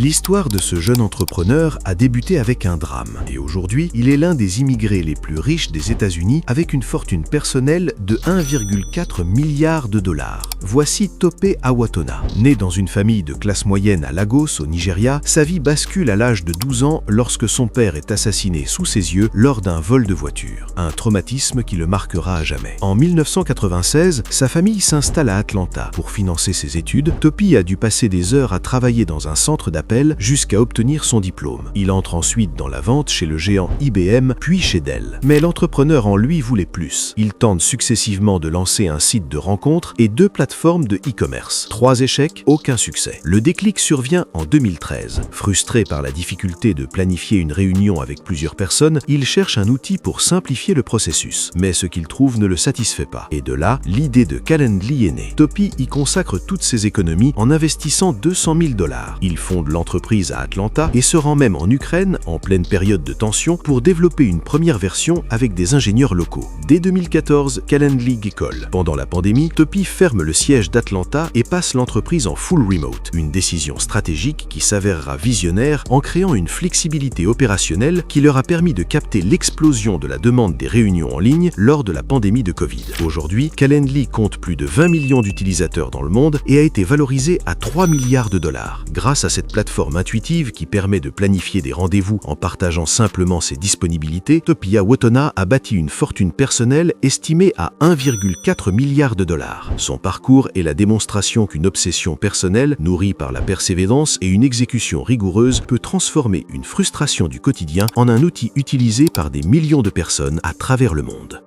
L'histoire de ce jeune entrepreneur a débuté avec un drame et aujourd'hui, il est l'un des immigrés les plus riches des États-Unis avec une fortune personnelle de 1,4 milliard de dollars. Voici Tope Awotona. Né dans une famille de classe moyenne à Lagos, au Nigeria, sa vie bascule à l'âge de 12 ans lorsque son père est assassiné sous ses yeux lors d'un vol de voiture. Un traumatisme qui le marquera à jamais. En 1996, sa famille s'installe à Atlanta. Pour financer ses études, Tope a dû passer des heures à travailler dans un centre d'appel jusqu'à obtenir son diplôme. Il entre ensuite dans la vente chez le géant IBM, puis chez Dell. Mais l'entrepreneur en lui voulait plus. Il tente successivement de lancer un site de rencontres et 2 plateformes de e-commerce. 3 échecs, aucun succès. Le déclic survient en 2013. Frustré par la difficulté de planifier une réunion avec plusieurs personnes, il cherche un outil pour simplifier le processus. Mais ce qu'il trouve ne le satisfait pas. Et de là, l'idée de Calendly est née. Tope y consacre toutes ses économies en investissant 200 000 $. Il fonde l'entreprise à Atlanta et se rend même en Ukraine, en pleine période de tension, pour développer une première version avec des ingénieurs locaux. Dès 2014, Calendly décolle. Pendant la pandémie, Tope ferme le siège d'Atlanta et passe l'entreprise en full remote. Une décision stratégique qui s'avérera visionnaire en créant une flexibilité opérationnelle qui leur a permis de capter l'explosion de la demande des réunions en ligne lors de la pandémie de Covid. Aujourd'hui, Calendly compte plus de 20 millions d'utilisateurs dans le monde et a été valorisé à 3 milliards de dollars. Grâce à cette plateforme intuitive qui permet de planifier des rendez-vous en partageant simplement ses disponibilités, Tope Awotona a bâti une fortune personnelle estimée à 1,4 milliard de dollars. Son parcours est la démonstration qu'une obsession personnelle, nourrie par la persévérance et une exécution rigoureuse, peut transformer une frustration du quotidien en un outil utilisé par des millions de personnes à travers le monde.